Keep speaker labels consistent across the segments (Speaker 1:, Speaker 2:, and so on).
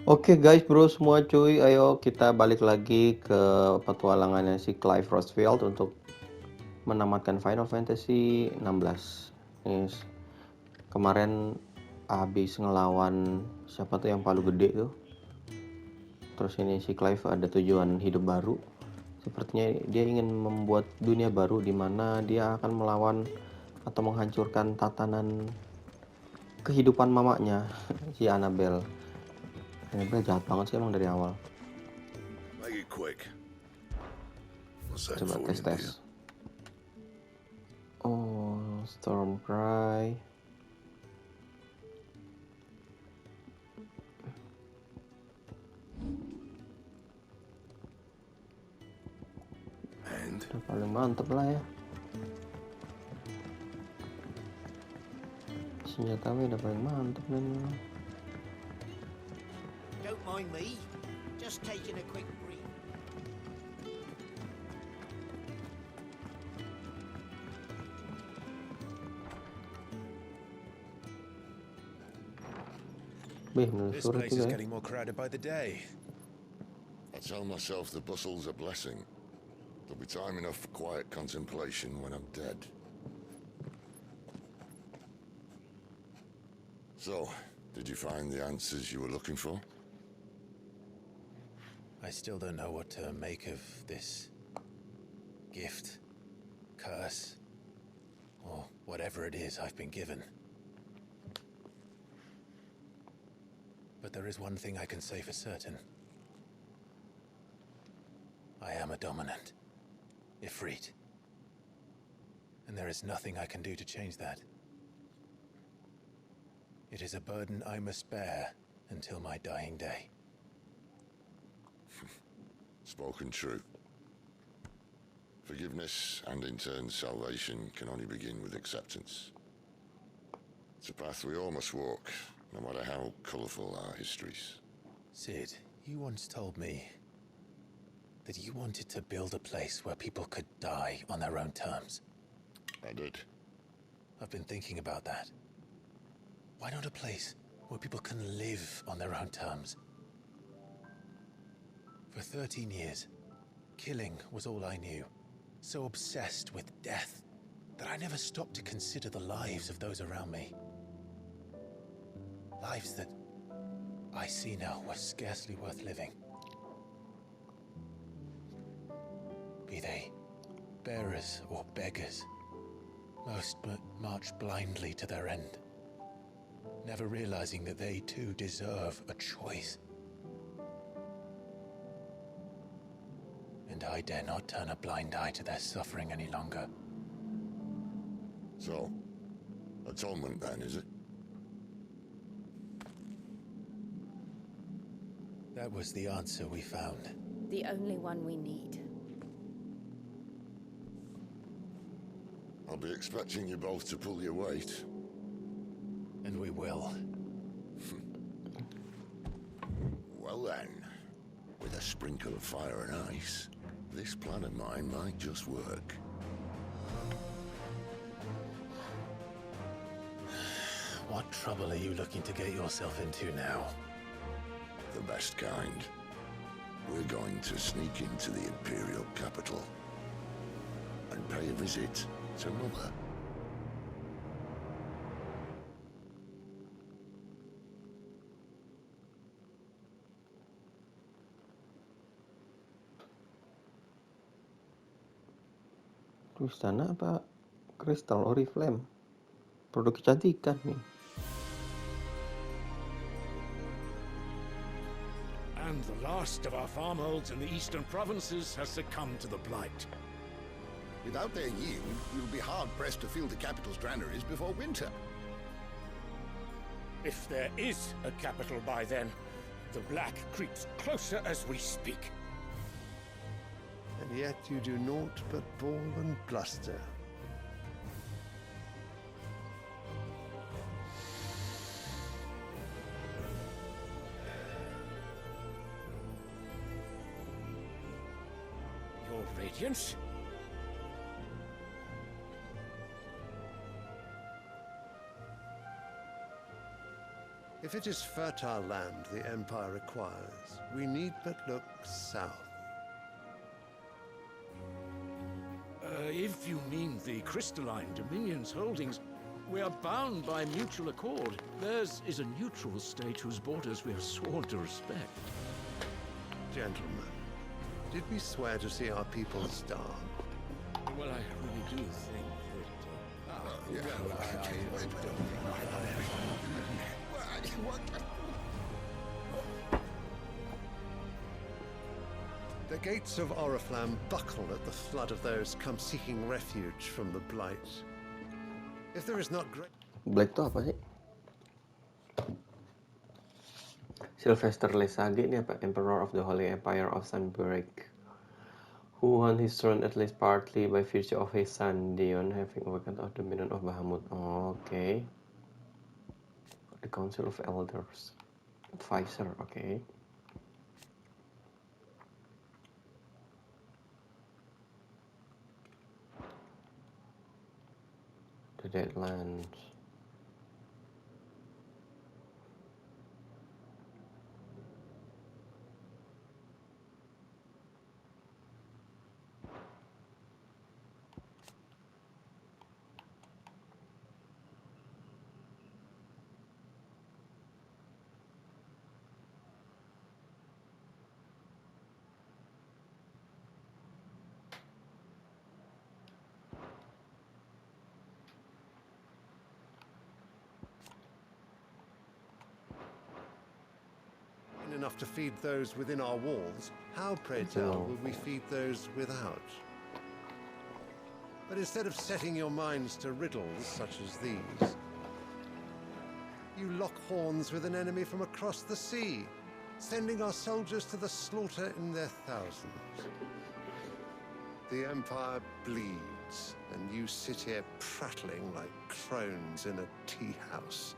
Speaker 1: Oke guys, bro semua cuy, ayo kita balik lagi ke petualangannya si Clive Roosevelt untuk menamatkan Final Fantasy 16. Yes. Kemarin habis ngelawan siapa tuh yang palu gede tuh. Terus ini si Clive ada tujuan hidup baru. Sepertinya dia ingin membuat dunia baru di mana dia akan melawan atau menghancurkan tatanan kehidupan mamanya si Annabelle. Annabelle jahat banget sih emang dari awal.
Speaker 2: Make it quick. What's that
Speaker 1: Coba
Speaker 2: for you, dear?
Speaker 1: tes. Oh, Stormcry.
Speaker 2: And
Speaker 1: Udah paling mantep lah ya. Senjatanya udah paling mantep dan
Speaker 3: Don't mind me. Just taking a quick breathe.
Speaker 4: This place is getting more crowded by the day.
Speaker 2: I tell myself the bustle's a blessing. There'll be time enough for quiet contemplation when I'm dead. So, did you find the answers you were looking for?
Speaker 4: I still don't know what to make of this gift, curse, or whatever it is I've been given. But there is one thing I can say for certain. I am a dominant, Ifrit. And there is nothing I can do to change that. It is a burden I must bear until my dying day.
Speaker 2: Spoken true. Forgiveness and in turn salvation can only begin with acceptance. It's a path we all must walk, no matter how colourful our histories.
Speaker 4: Sid, you once told me that you wanted to build a place where people could die on their own terms.
Speaker 2: I did.
Speaker 4: I've been thinking about that. Why not a place where people can live on their own terms? For 13 years, killing was all I knew. So obsessed with death that I never stopped to consider the lives of those around me. Lives that I see now were scarcely worth living. Be they bearers or beggars, most but march blindly to their end, never realizing that they too deserve a choice. And I dare not turn a blind eye to their suffering any longer.
Speaker 2: So, atonement then, is it?
Speaker 4: That was the answer we found.
Speaker 5: The only one we need.
Speaker 2: I'll be expecting you both to pull your weight.
Speaker 4: And we will.
Speaker 2: Well then, with a sprinkle of fire and ice, this plan of mine might just work.
Speaker 4: What trouble are you looking to get yourself into now?
Speaker 2: The best kind. We're going to sneak into the Imperial capital and pay a visit to Mother.
Speaker 1: Istana apa Crystal Oriflame? Produk kecantikan nih.
Speaker 6: And the last of our farmholds in the eastern provinces has succumbed to the blight.
Speaker 7: Without their yield, you'll be hard-pressed to fill the capital's granaries before winter.
Speaker 6: If there is a capital by then, the black creeps closer as we speak.
Speaker 8: And yet you do naught but bawl and bluster.
Speaker 6: Your Radiance?
Speaker 8: If it is fertile land the Empire requires, we need but look south.
Speaker 6: If you mean the crystalline Dominion's holdings, we are bound by mutual accord. Theirs is a neutral state whose borders we have sworn to respect.
Speaker 8: Gentlemen, did we swear to see our people starve?
Speaker 6: Well, I really do think
Speaker 8: The gates of Oriflamme buckle at the flood of those come seeking refuge from the Blight. If there is not great...
Speaker 1: Black itu apa sih? Sylvester Lesage ini apa? Emperor of the Holy Empire of Sunbreak, who won his throne at least partly by virtue of his son Dion having awakened of the Dominion of Bahamut. Okay. The Council of Elders. Advisor, okay. The Deadlands.
Speaker 8: enough to feed those within our walls, how, pray tell, will we feed those without? But instead of setting your minds to riddles such as these, you lock horns with an enemy from across the sea, sending our soldiers to the slaughter in their thousands. The Empire bleeds, and you sit here prattling like crones in a tea house.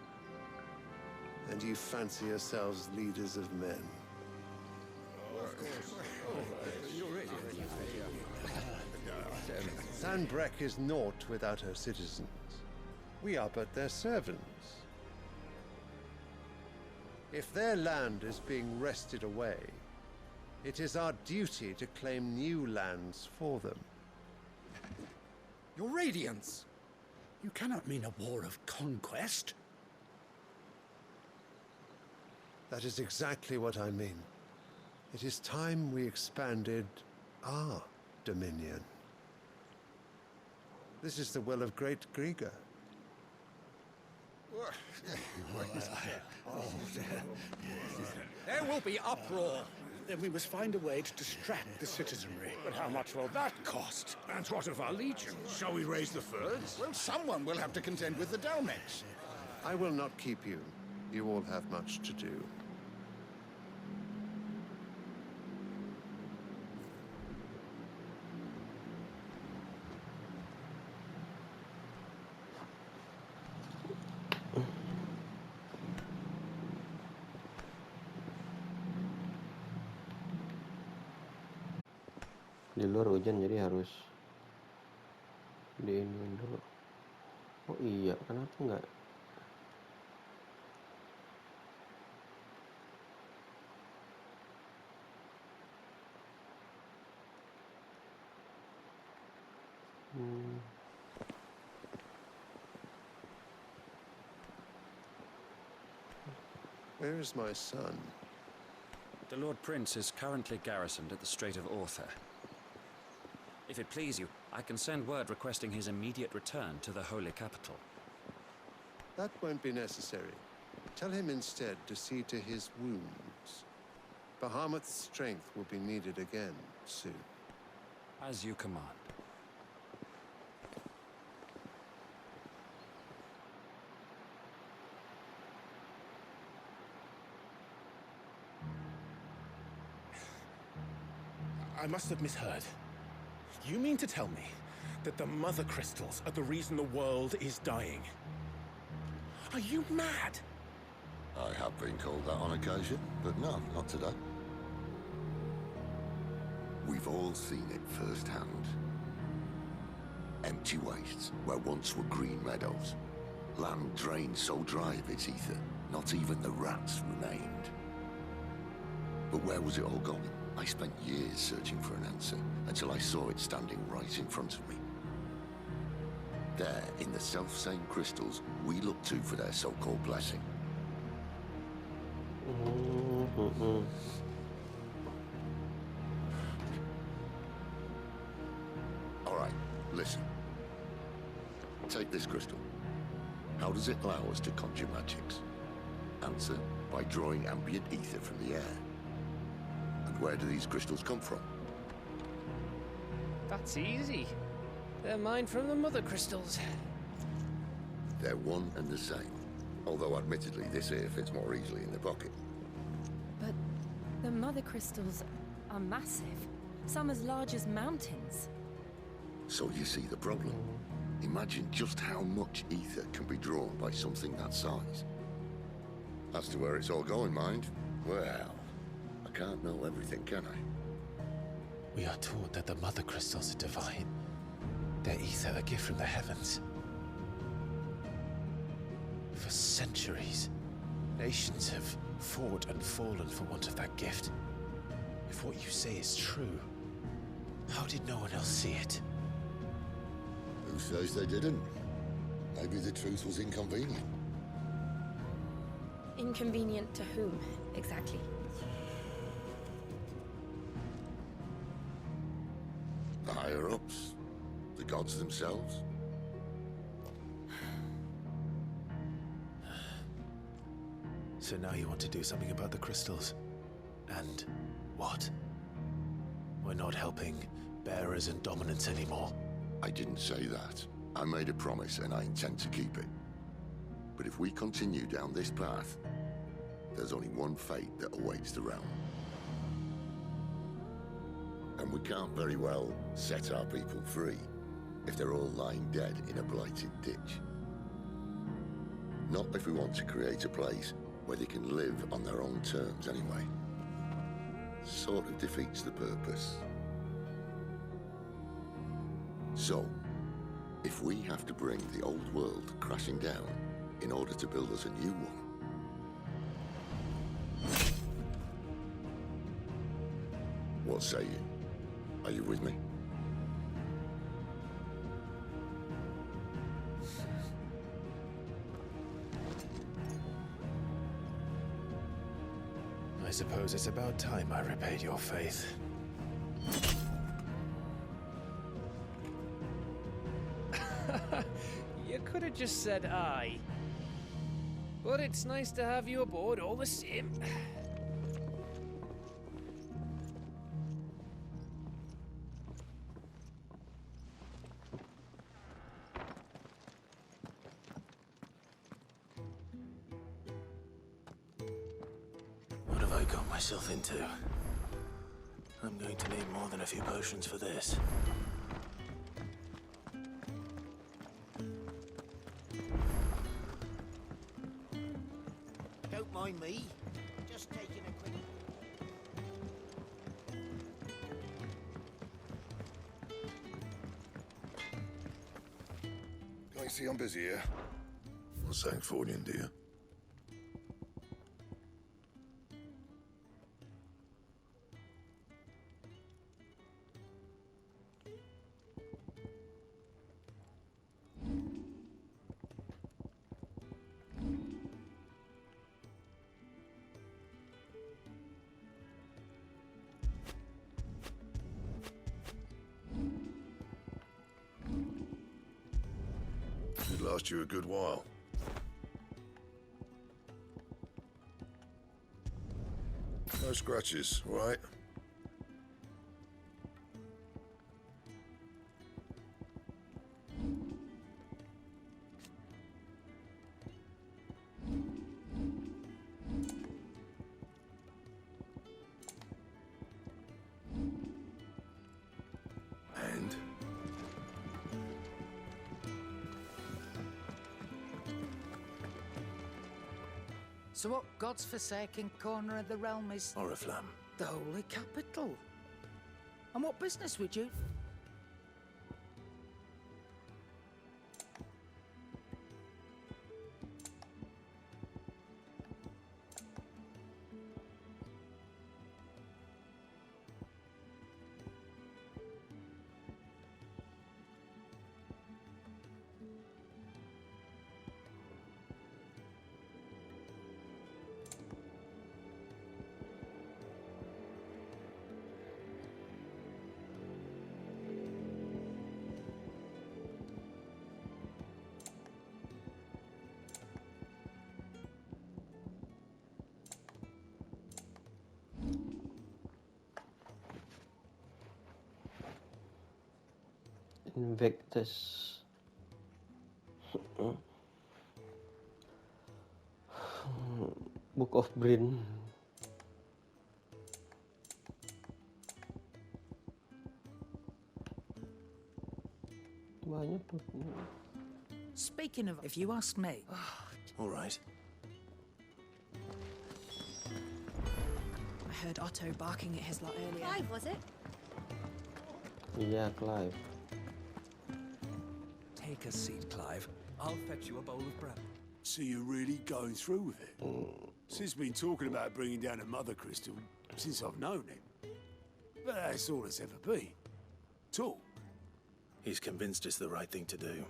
Speaker 8: And you fancy yourselves leaders of men. Sanbreque is naught without her citizens. We are but their servants. If their land is being wrested away, it is our duty to claim new lands for them.
Speaker 9: Your Radiance! You cannot mean a war of conquest.
Speaker 8: That is exactly what I mean. It is time we expanded our dominion. This is the will of great Grieger.
Speaker 9: There will be uproar. Then we must find a way to distract the citizenry.
Speaker 6: But how much will that cost? And what of our legions? Shall we raise the furs?
Speaker 7: Well, someone will have to contend with the Dalmex.
Speaker 8: I will not keep you. You all have much to do.
Speaker 1: Di luar hujan jadi harus diinin dulu. Oh iya, kenapa enggak?
Speaker 8: Where is my son?
Speaker 10: The Lord Prince is currently garrisoned at the Strait of Author. If it please you, I can send word requesting his immediate return to the Holy Capital.
Speaker 8: That won't be necessary. Tell him instead to see to his wounds. Bahamut's strength will be needed again soon.
Speaker 10: As you command.
Speaker 6: I must have misheard. You mean to tell me that the Mother Crystals are the reason the world is dying? Are you mad?
Speaker 2: I have been called that on occasion, but no, not today. We've all seen it firsthand. Empty wastes where once were green meadows. Land drained so dry of its ether, Not even the rats remained. But where was it all going? I spent years searching for an answer, until I saw it standing right in front of me. There, in the self-same crystals we look to for their so-called blessing. All right, listen. Take this crystal. How does it allow us to conjure magics? Answer, by drawing ambient ether from the air. And where do these crystals come from?
Speaker 11: That's easy. They're mined from the mother crystals.
Speaker 2: They're one and the same. Although admittedly this here fits more easily in the pocket.
Speaker 5: But the mother crystals are massive. Some as large as mountains.
Speaker 2: So you see the problem. Imagine just how much ether can be drawn by something that size. As to where it's all going, mind? Well, I can't know everything, can I?
Speaker 4: We are taught that the mother crystals are divine. Their ether a gift from the heavens. For centuries, nations have fought and fallen for want of that gift. If what you say is true, how did no one else see it?
Speaker 2: Who says they didn't? Maybe the truth was inconvenient.
Speaker 5: Inconvenient to whom, exactly?
Speaker 2: The higher-ups? The gods themselves?
Speaker 4: So now you want to do something about the crystals? And what? We're not helping bearers and dominants anymore.
Speaker 2: I didn't say that. I made a promise and I intend to keep it. But if we continue down this path, there's only one fate that awaits the realm. And we can't very well set our people free if they're all lying dead in a blighted ditch. Not if we want to create a place where they can live on their own terms anyway. Sort of defeats the purpose. So, if we have to bring the old world crashing down in order to build us a new one, what say you? Are you with me?
Speaker 4: I suppose it's about time I repaid your faith.
Speaker 11: You could have just said aye. But it's nice to have you aboard all the same.
Speaker 4: What have I got myself into? I'm going to need more than a few potions for this.
Speaker 3: Don't mind me. Just taking a quick...
Speaker 2: Can I see I'm busy here? I'm saying for you, dear. Should last you a good while. No scratches, all right? And?
Speaker 12: So what God's forsaken corner of the realm is?
Speaker 4: Oriflamme.
Speaker 12: The holy capital. And what business would you...
Speaker 1: Invictus. Book of Brin. Banyak tuh.
Speaker 12: Speaking of, if you ask me.
Speaker 4: All right.
Speaker 5: I heard Otto barking at his lot earlier.
Speaker 13: Clive, was it?
Speaker 1: Iya, Clive.
Speaker 14: Take a seat, Clive. I'll fetch you a bowl of broth.
Speaker 15: So you're really going through with it? Sid's been talking about bringing down a mother crystal since I've known him. But that's all it's ever been. Talk.
Speaker 4: He's convinced it's the right thing to do.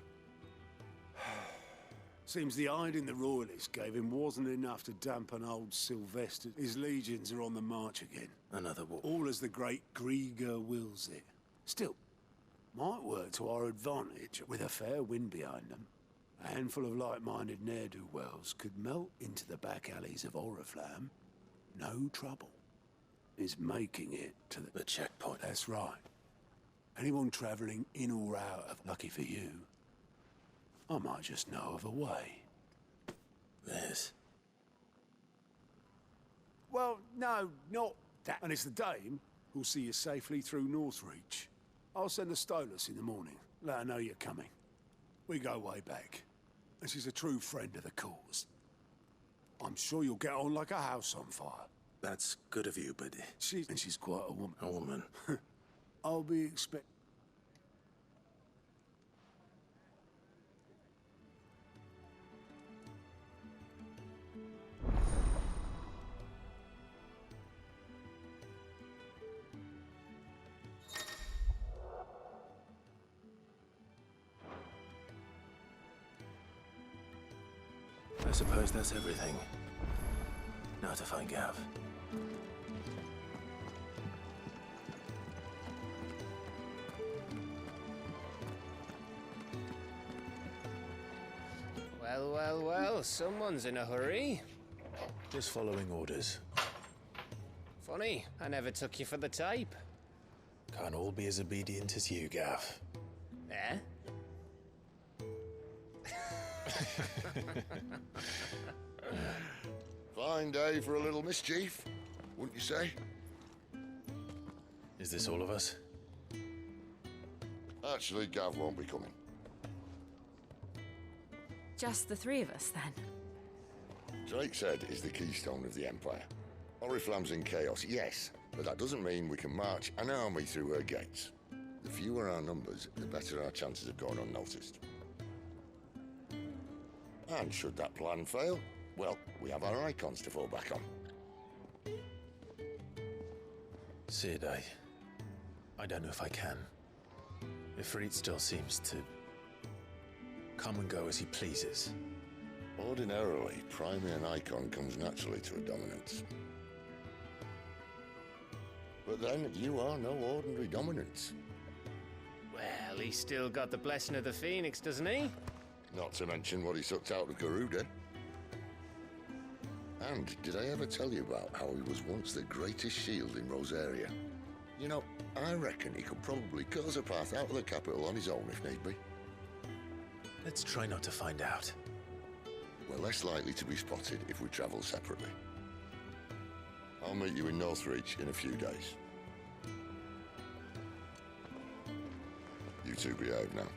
Speaker 15: Seems the hiding the royalists gave him wasn't enough to dampen old Sylvester. His legions are on the march again.
Speaker 4: Another war.
Speaker 15: All as the great Grieger wills it. Still, might work to our advantage with a fair wind behind them. A handful of like-minded ne'er-do-wells could melt into the back alleys of Oriflamme. No trouble. Is making it to
Speaker 4: the checkpoint.
Speaker 15: That's right. Anyone travelling in or out of, lucky for you, I might just know of a way.
Speaker 4: This?
Speaker 15: Well, no, not that. And it's the dame who'll see you safely through Northreach. I'll send the Stolas in the morning. Let her know you're coming. We go way back. And she's a true friend of the cause. I'm sure you'll get on like a house on fire.
Speaker 4: That's good of you, but...
Speaker 15: She's quite a woman.
Speaker 4: A woman?
Speaker 15: I'll be expect...
Speaker 4: I suppose that's everything. Now to find Gav.
Speaker 11: Well, well, well, someone's in a hurry.
Speaker 4: Just following orders.
Speaker 11: Funny, I never took you for the type.
Speaker 4: Can't all be as obedient as you, Gav.
Speaker 11: Eh?
Speaker 2: Fine day for a little mischief, wouldn't you say?
Speaker 4: Is this all of us?
Speaker 2: Actually, Gav won't be coming.
Speaker 5: Just the three of us, then?
Speaker 2: Drake said is the keystone of the Empire. Oriflamme's in chaos, yes, but that doesn't mean we can march an army through her gates. The fewer our numbers, the better our chances of going unnoticed. And should that plan fail, well, we have our icons to fall back on.
Speaker 4: Sid, I don't know if I can. Ifrit still seems to come and go as he pleases.
Speaker 2: Ordinarily, priming an icon comes naturally to a dominance. But then, you are no ordinary dominance.
Speaker 11: Well, he's still got the blessing of the Phoenix, doesn't he?
Speaker 2: Not to mention what he sucked out of Garuda. And did I ever tell you about how he was once the greatest shield in Rosaria? You know, I reckon he could probably cut us a path out of the capital on his own if need be.
Speaker 4: Let's try not to find out.
Speaker 2: We're less likely to be spotted if we travel separately. I'll meet you in Northreach in a few days. You two behave now.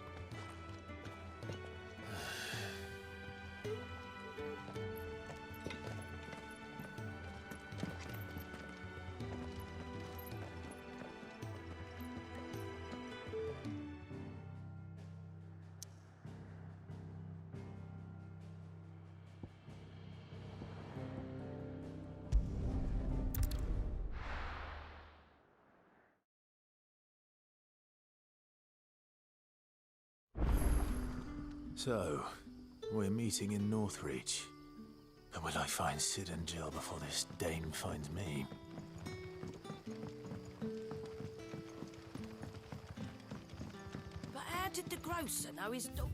Speaker 4: So, we're meeting in Northreach. And will I find Sid and Jill before this Dane finds me?
Speaker 12: But how did the grocer know his dog?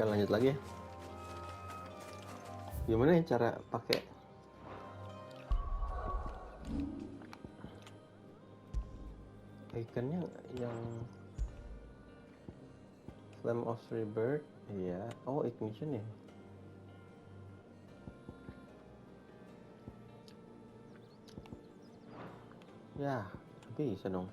Speaker 1: Oke, lanjut lagi ya. Gimana ya cara pakai ikannya yang Flame of Rebirth? Iya. Oh, ignition ya. Ya, bisa dong.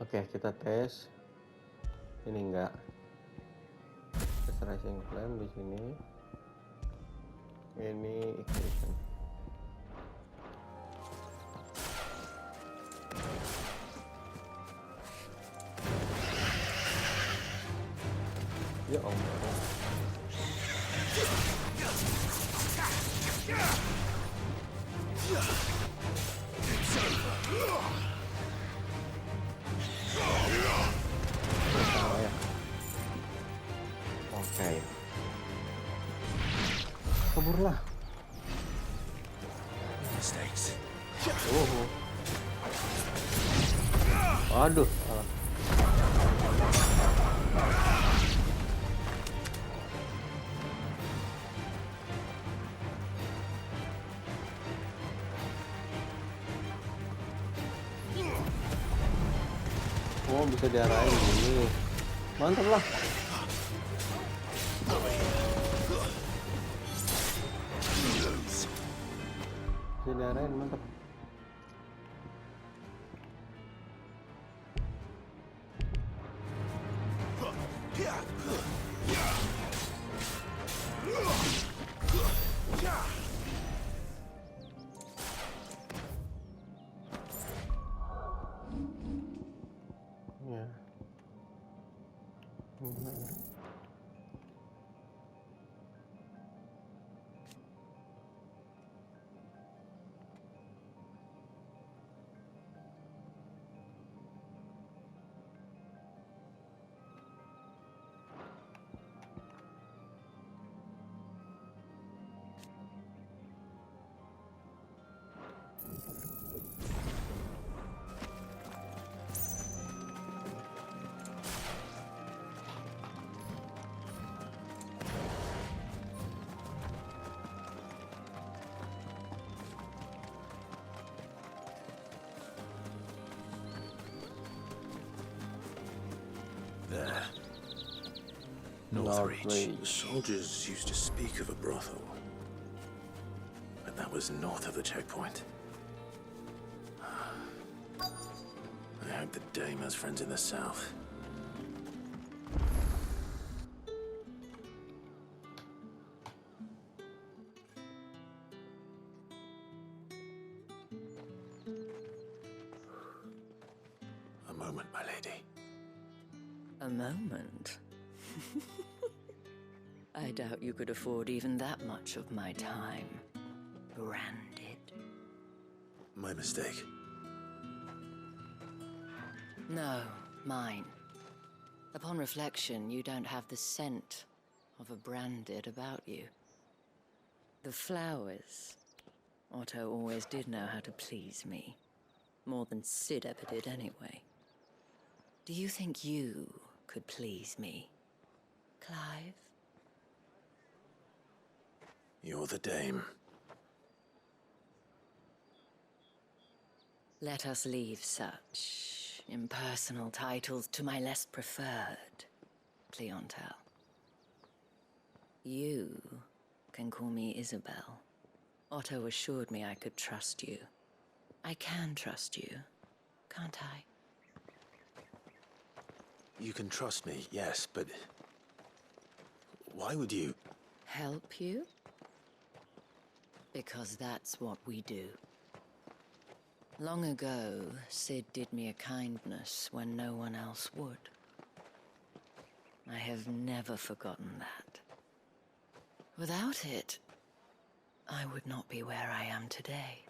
Speaker 1: Oke, kita tes. Ini enggak. Tes Rising Flame di sini. Ini ignition. Ya Allah. Oke. Kaburlah.
Speaker 4: Mistakes.
Speaker 1: Waduh. Oh, bisa diarahin gini. Mantap lah. Bisa diarahin, mantap. Ya.
Speaker 13: There. Northreach. The soldiers used to speak of a brothel. But that was north of the checkpoint. I hope the dame has friends in the south. A moment, my lady.
Speaker 16: A moment? I doubt you could afford even that much of my time. Branded.
Speaker 13: My mistake.
Speaker 16: No, mine. Upon reflection, you don't have the scent of a branded about you. The flowers. Otto always did know how to please me. More than Sid ever did anyway. Do you think you could please me, Clive?
Speaker 13: You're the dame.
Speaker 16: Let us leave such impersonal titles to my less preferred clientele. You can call me Isabel. Otto assured me I could trust you. I can trust you, can't I?
Speaker 13: You can trust me, yes, but why would you?
Speaker 16: Help you? Because that's what we do. Long ago, Sid did me a kindness when no one else would. I have never forgotten that. Without it, I would not be where I am today.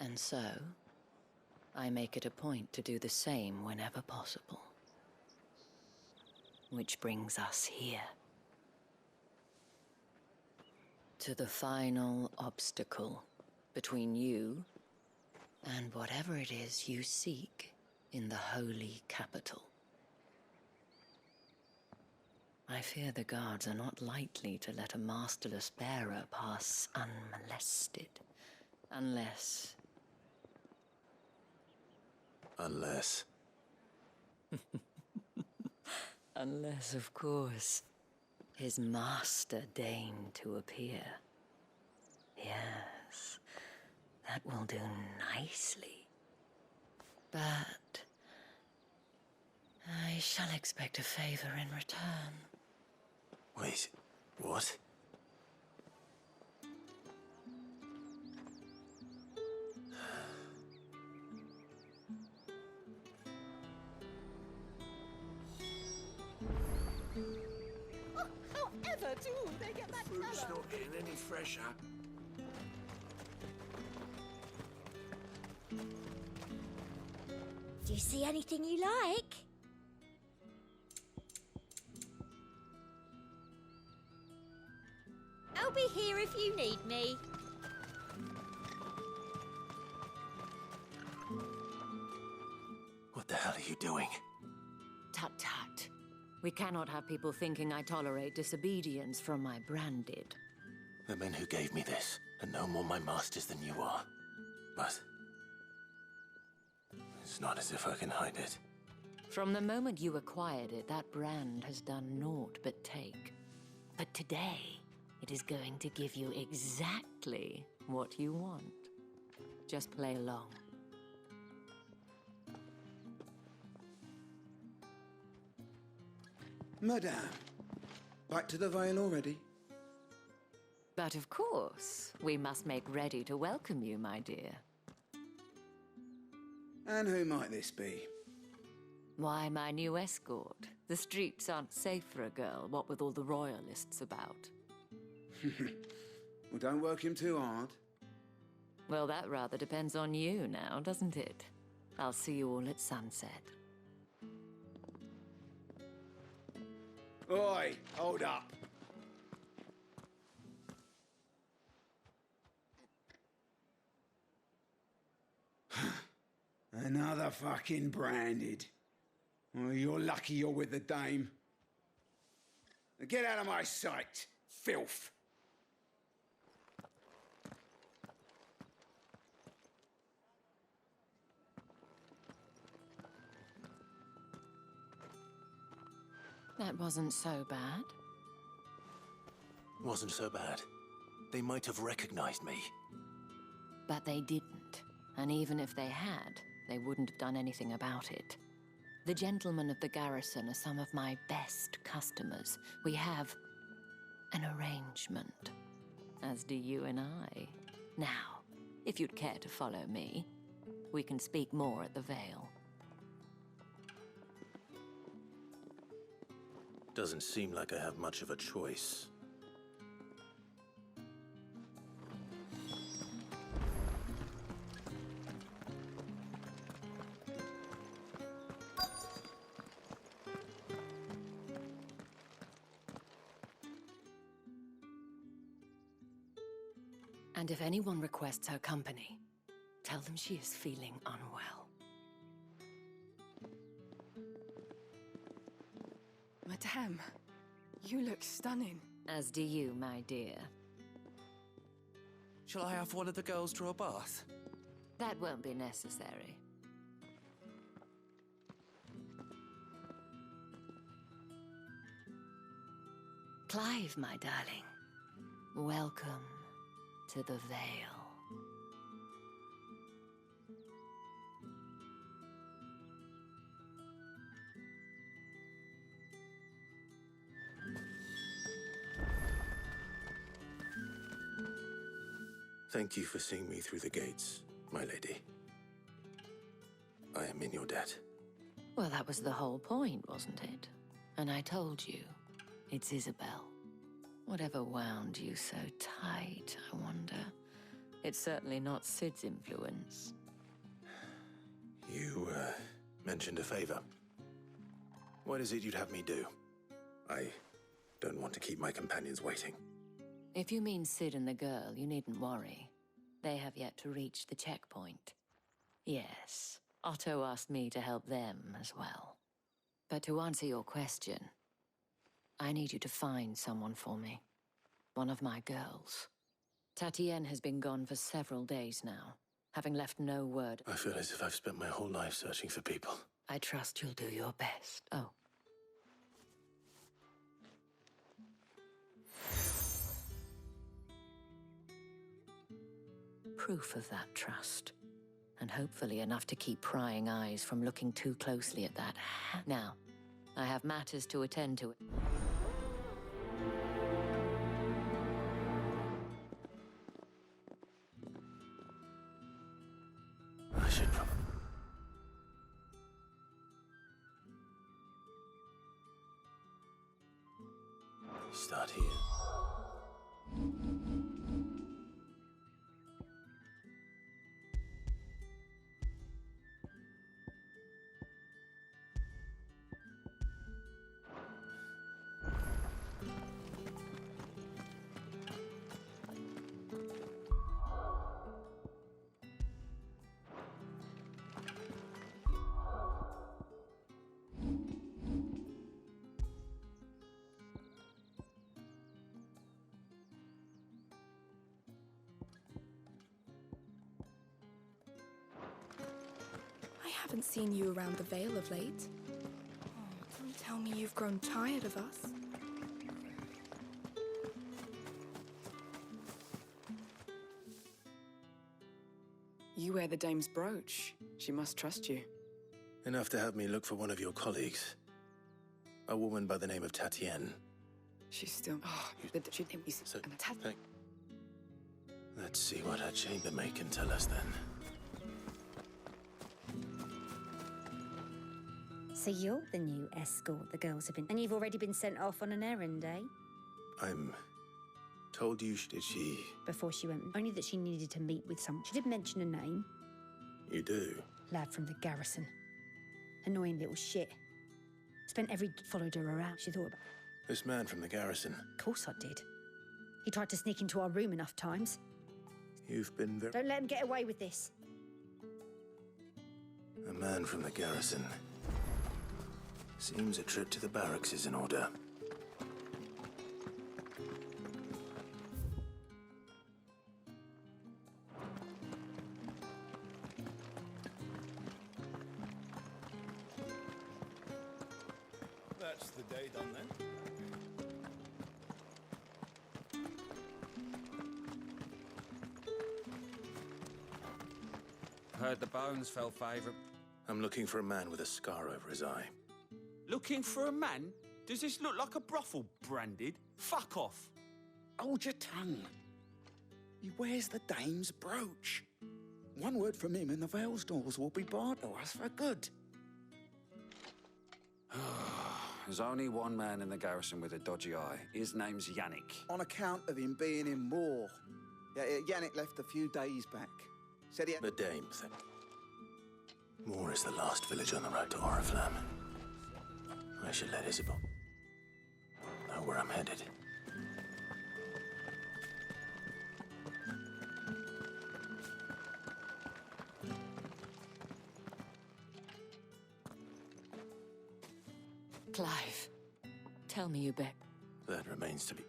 Speaker 16: And so, I make it a point to do the same whenever possible. Which brings us here. To the final obstacle between you and whatever it is you seek in the holy capital. I fear the guards are not likely to let a masterless bearer pass unmolested. Unless...
Speaker 13: Unless...
Speaker 16: Unless, of course, his master deigned to appear. Yes, that will do nicely. But... I shall expect a favor in return.
Speaker 13: Wait, what?
Speaker 17: However do they get that
Speaker 15: Fruit's
Speaker 17: colour?
Speaker 15: not getting any fresher.
Speaker 17: Do you see anything you like? I'll be here if you need me.
Speaker 13: What the hell are you doing?
Speaker 16: Tut-tut. We cannot have people thinking I tolerate disobedience from my branded.
Speaker 13: The men who gave me this are no more my masters than you are. But... it's not as if I can hide it.
Speaker 16: From the moment you acquired it, that brand has done naught but take. But today, it is going to give you exactly what you want. Just play along.
Speaker 18: Madame, back to the Vale already?
Speaker 16: But of course, we must make ready to welcome you, my dear.
Speaker 18: And who might this be?
Speaker 16: Why, my new escort. The streets aren't safe for a girl, what with all the royalists about.
Speaker 18: Well, don't work him too hard.
Speaker 16: Well, that rather depends on you now, doesn't it? I'll see you all at sunset.
Speaker 18: Oi, hold up. Another fucking branded. Well, you're lucky you're with the dame. Now get out of my sight, filth.
Speaker 16: That wasn't so bad.
Speaker 13: Wasn't so bad. They might have recognized me.
Speaker 16: But they didn't. And even if they had, they wouldn't have done anything about it. The gentlemen of the garrison are some of my best customers. We have an arrangement, as do you and I. Now, if you'd care to follow me, we can speak more at the Vale.
Speaker 13: Doesn't seem like I have much of a choice.
Speaker 16: And if anyone requests her company, tell them she is feeling unwell.
Speaker 19: Madame, you look stunning.
Speaker 16: As do you, my dear.
Speaker 14: Shall I have one of the girls draw a bath?
Speaker 16: That won't be necessary. Clive, my darling. Welcome to the Vale.
Speaker 13: Thank you for seeing me through the gates, my lady. I am in your debt.
Speaker 16: Well, that was the whole point, wasn't it? And I told you, it's Isabel. Whatever wound you so tight, I wonder. It's certainly not Sid's influence.
Speaker 13: You, mentioned a favor. What is it you'd have me do? I don't want to keep my companions waiting.
Speaker 16: If you mean Sid and the girl, you needn't worry. They have yet to reach the checkpoint. Yes, Otto asked me to help them as well. But to answer your question, I need you to find someone for me. One of my girls. Tatienne has been gone for several days now, having left no word.
Speaker 13: I feel as if I've spent my whole life searching for people.
Speaker 16: I trust you'll do your best. Oh. Proof of that trust. And hopefully enough to keep prying eyes from looking too closely at that. Now, I have matters to attend to.
Speaker 13: I should probably... start here.
Speaker 19: I haven't seen you around the Vale of late. Oh, don't tell me you've grown tired of us. You wear the dame's brooch. She must trust you.
Speaker 13: Enough to have me look for one of your colleagues. A woman by the name of Tatienne.
Speaker 19: She's still... Oh,
Speaker 13: So, let's see what her chambermaid can tell us then.
Speaker 20: So you're the new escort the girls have been... And you've already been sent off on an errand, eh?
Speaker 13: I'm told you, did she...
Speaker 20: Before she went, only that she needed to meet with someone. She did mention a name.
Speaker 13: You do?
Speaker 20: Lad from the garrison. Annoying little shit. Spent followed her around. She thought about...
Speaker 13: This man from the garrison.
Speaker 20: Of course I did. He tried to sneak into our room enough times.
Speaker 13: You've been very...
Speaker 20: Don't let him get away with this.
Speaker 13: A man from the garrison. Seems a trip to the barracks is in order.
Speaker 9: That's the day done then.
Speaker 10: Heard the bones fell favourite.
Speaker 13: I'm looking for a man with a scar over his eye.
Speaker 14: Looking for a man? Does this look like a brothel, Branded? Fuck off.
Speaker 9: Hold your tongue. He wears the dame's brooch. One word from him and the Vale's doors will be barred to us for good.
Speaker 10: There's only one man in the garrison with a dodgy eye. His name's Yannick.
Speaker 21: On account of him being in war. Yeah, Yannick left a few days back. Said he had...
Speaker 13: The dame thing. Moor is the last village on the road to Oriflamme. I should let Isabel know where I'm headed.
Speaker 16: Clive, tell me you bet.
Speaker 13: That remains to be...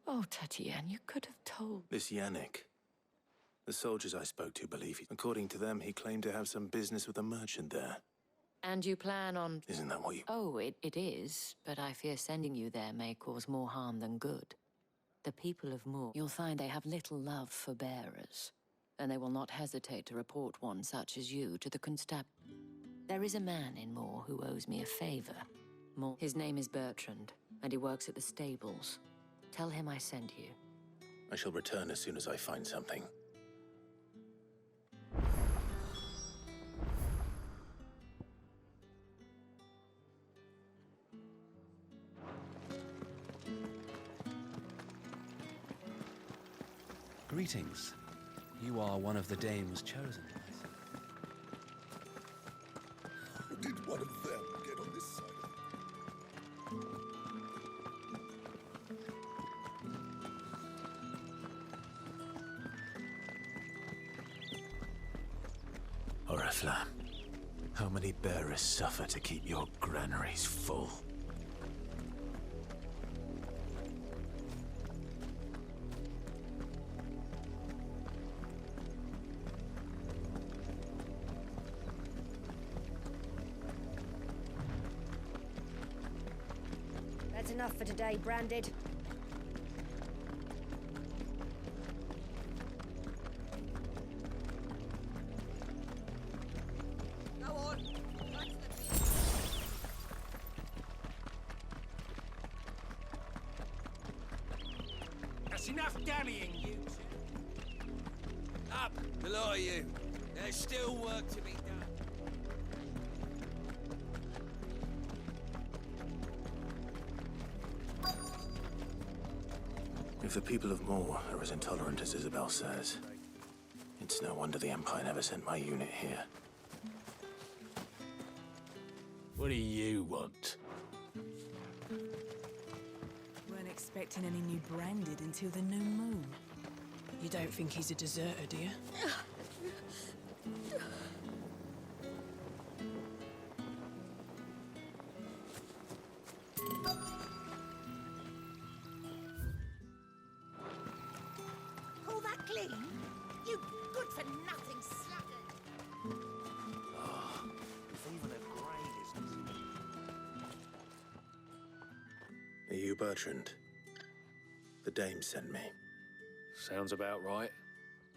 Speaker 16: Oh, Tatienne, you could have told.
Speaker 13: This Yannick. The soldiers I spoke to believe he... According to them, he claimed to have some business with a merchant there.
Speaker 16: And you plan on...
Speaker 13: Isn't that what you...
Speaker 16: Oh, it is, but I fear sending you there may cause more harm than good. The people of Moor, you'll find they have little love for bearers, and they will not hesitate to report one such as you to the constab... There is a man in Moor who owes me a favor. His name is Bertrand, and he works at the stables. Tell him I sent you.
Speaker 13: I shall return as soon as I find something.
Speaker 7: Greetings. You are one of the dames chosen.
Speaker 2: How did one of them get on this side of
Speaker 13: Oriflamme, how many bearers suffer to keep your granaries full?
Speaker 20: That's enough for today, Branded.
Speaker 3: Go on.
Speaker 14: That's enough dallying, you two. Up, the lot of you. There's still work to be done.
Speaker 13: If the people of Moor are as intolerant as Isabel says, it's no wonder the Empire never sent my unit here.
Speaker 15: What do you want?
Speaker 22: Weren't expecting any new Branded until the new moon. You don't think he's a deserter, do you?
Speaker 3: Pull that clean? You good-for-nothing sluggard.
Speaker 14: If even a grain isn't.
Speaker 13: Are you Bertrand? The dame sent me.
Speaker 15: Sounds about right.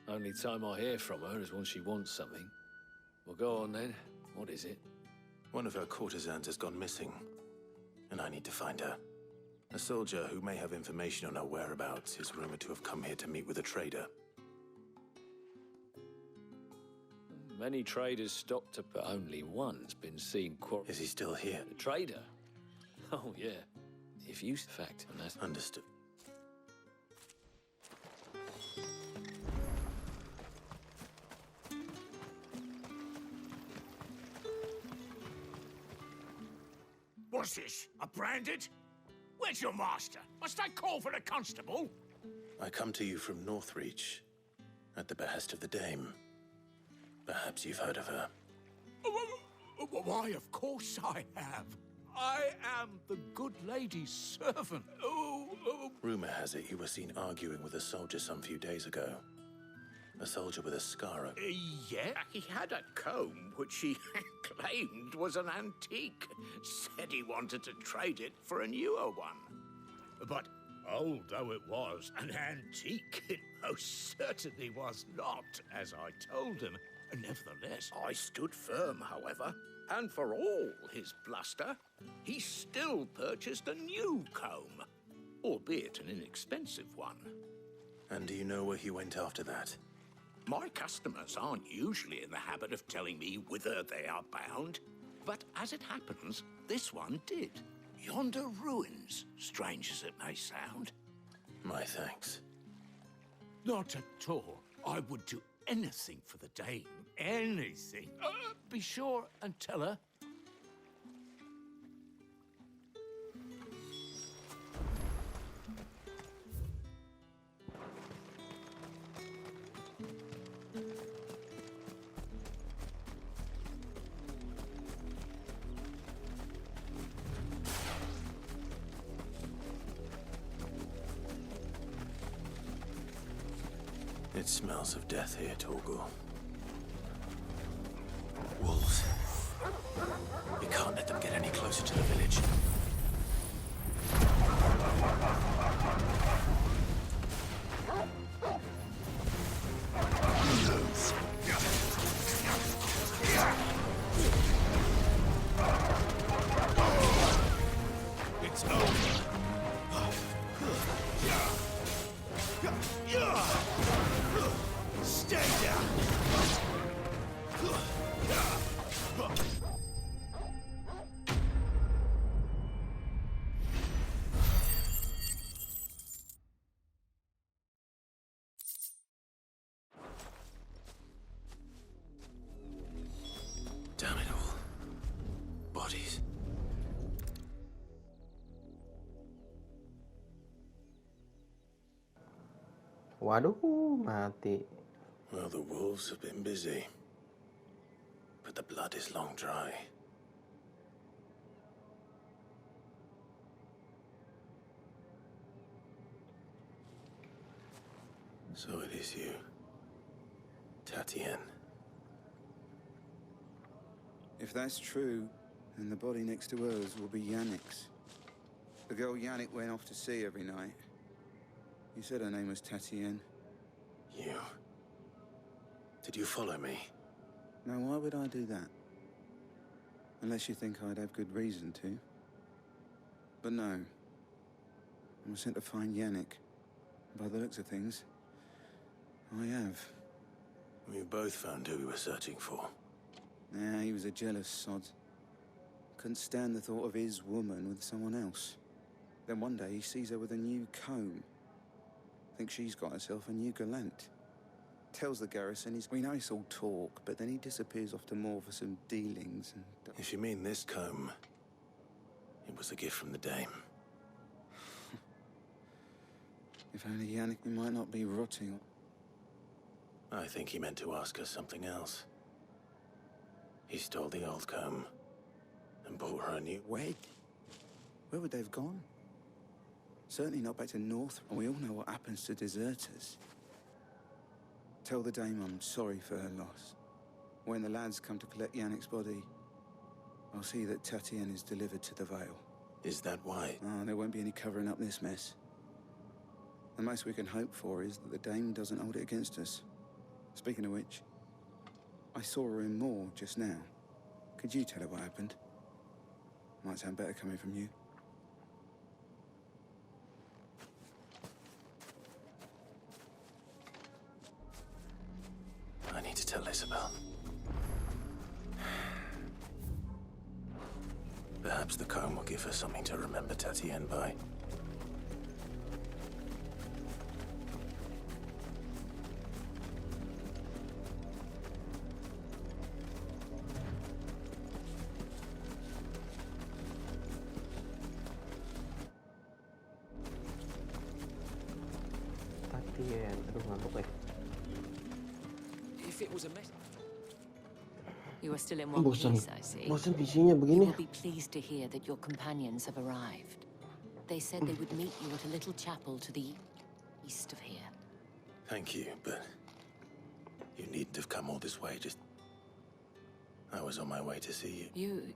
Speaker 15: Only time I hear from her is when she wants something. Well, go on then. What is it?
Speaker 13: One of her courtesans has gone missing, and I need to find her. A soldier who may have information on her whereabouts is rumored to have come here to meet with a trader.
Speaker 15: Many traders stopped, but only one's been seen quarreling.
Speaker 13: Is he still here?
Speaker 15: The trader? Oh, yeah. If you fact, and that's...
Speaker 13: Understood.
Speaker 6: What's this? A Branded? Where's your master? Must I call for the constable?
Speaker 13: I come to you from Northreach, at the behest of the dame. Perhaps you've heard of her.
Speaker 6: Why, of course I have. I am the good lady's servant.
Speaker 13: Rumor has it you were seen arguing with a soldier some few days ago. A soldier with a scar.
Speaker 6: Yeah, he had a comb which he claimed was an antique. Said he wanted to trade it for a newer one. But old though it was, an antique it most certainly was not, as I told him. Nevertheless, I stood firm, however, and for all his bluster, he still purchased a new comb, albeit an inexpensive one.
Speaker 13: And do you know where he went after that?
Speaker 6: My customers aren't usually in the habit of telling me whither they are bound, but as it happens, this one did. Yonder ruins, strange as it may sound.
Speaker 13: My thanks.
Speaker 6: Not at all. I would do anything for the dame. Anything. Be sure and tell her.
Speaker 13: It smells of death here, Torgal. Wolves. We can't let them get any closer to the village.
Speaker 6: It's over.
Speaker 1: Waduh, mati.
Speaker 13: Well, the wolves have been busy, but the blood is long dry. So it is you, Tatienne.
Speaker 21: If that's true, then the body next to hers will be Yannick's. The girl Yannick went off to see every night. You said her name was Tatienne.
Speaker 13: You? Did you follow me?
Speaker 21: Now, why would I do that? Unless you think I'd have good reason to. But no. I was sent to find Yannick. By the looks of things, I have.
Speaker 13: We've both found who we were searching for.
Speaker 21: Yeah, he was a jealous sod. Couldn't stand the thought of his woman with someone else. Then one day he sees her with a new comb. Thinks she's got herself a new gallant. Tells the garrison we know it's all talk, but then he disappears off to more for some dealings and...
Speaker 13: If you mean this comb, it was a gift from the dame.
Speaker 21: If only Yannick might not be rotting.
Speaker 13: I think he meant to ask us something else. He stole the old comb and bought her a new...
Speaker 21: Wed? Where would they have gone? Certainly not back to North, and we all know what happens to deserters. Tell the dame I'm sorry for her loss. When the lads come to collect Yannick's body, I'll see that Tatienne is delivered to the Vale.
Speaker 13: Is that why?
Speaker 21: Oh, there won't be any covering up this mess. The most we can hope for is that the dame doesn't hold it against us. Speaking of which, I saw her in Moor just now. Could you tell her what happened? Might sound better coming from you.
Speaker 13: I need to tell Isabel. Perhaps the comb will give her something to remember Tatienne by.
Speaker 1: Tatienne, aduh ngantuk ya.
Speaker 7: If it was a mess.
Speaker 16: You are still in one
Speaker 1: Bosan,
Speaker 16: piece, I see.
Speaker 1: bosan visinya
Speaker 16: You
Speaker 1: begini.
Speaker 16: will be pleased to hear that your companions have arrived. They said they would meet you at a little chapel to the east of here.
Speaker 13: Thank you, but you needn't have come all this way. Just... I was on my way to see you.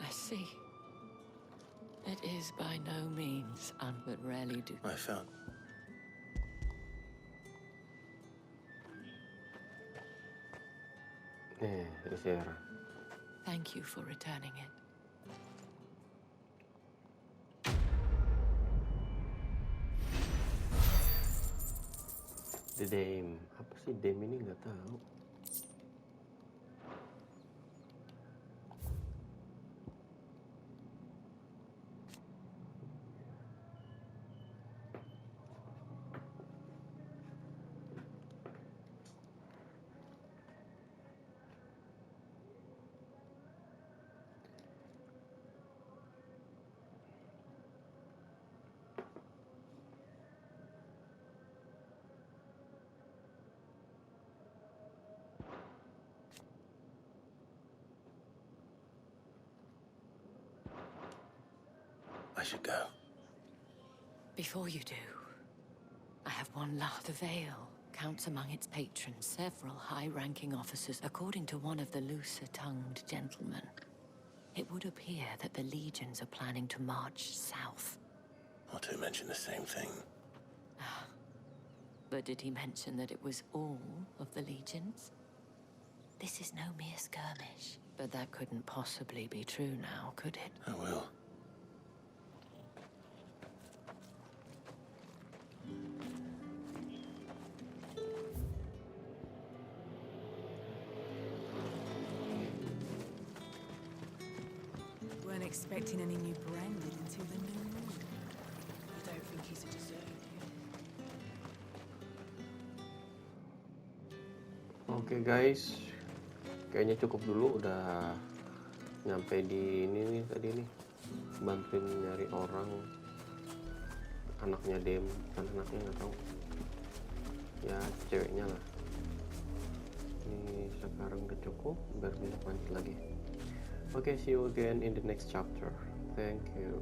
Speaker 16: I see. It is by no means but rarely do.
Speaker 13: I found...
Speaker 1: Terceira.
Speaker 16: Thank you for returning it.
Speaker 1: The Dame. Apa sih Dame ini nggak tahu.
Speaker 13: I should go.
Speaker 16: Before you do, I have one last. The Vale counts among its patrons several high-ranking officers, according to one of the looser-tongued gentlemen. It would appear that the legions are planning to march south.
Speaker 13: Not to mention the same thing.
Speaker 16: But did he mention that it was all of the legions? This is no mere skirmish. But that couldn't possibly be true now, could it?
Speaker 13: I will.
Speaker 22: Weren't expecting any new branded until the new moon. You don't think he's a deserter, do
Speaker 1: Oke guys, kayaknya cukup dulu, udah nyampe di ini nih tadi nih, bantuin nyari orang, anaknya Dem, kan anaknya nggak tahu, ya ceweknya lah. Ini sekarang udah cukup, biar bisa lanjut lagi. Oke, see you again in the next chapter. Thank you.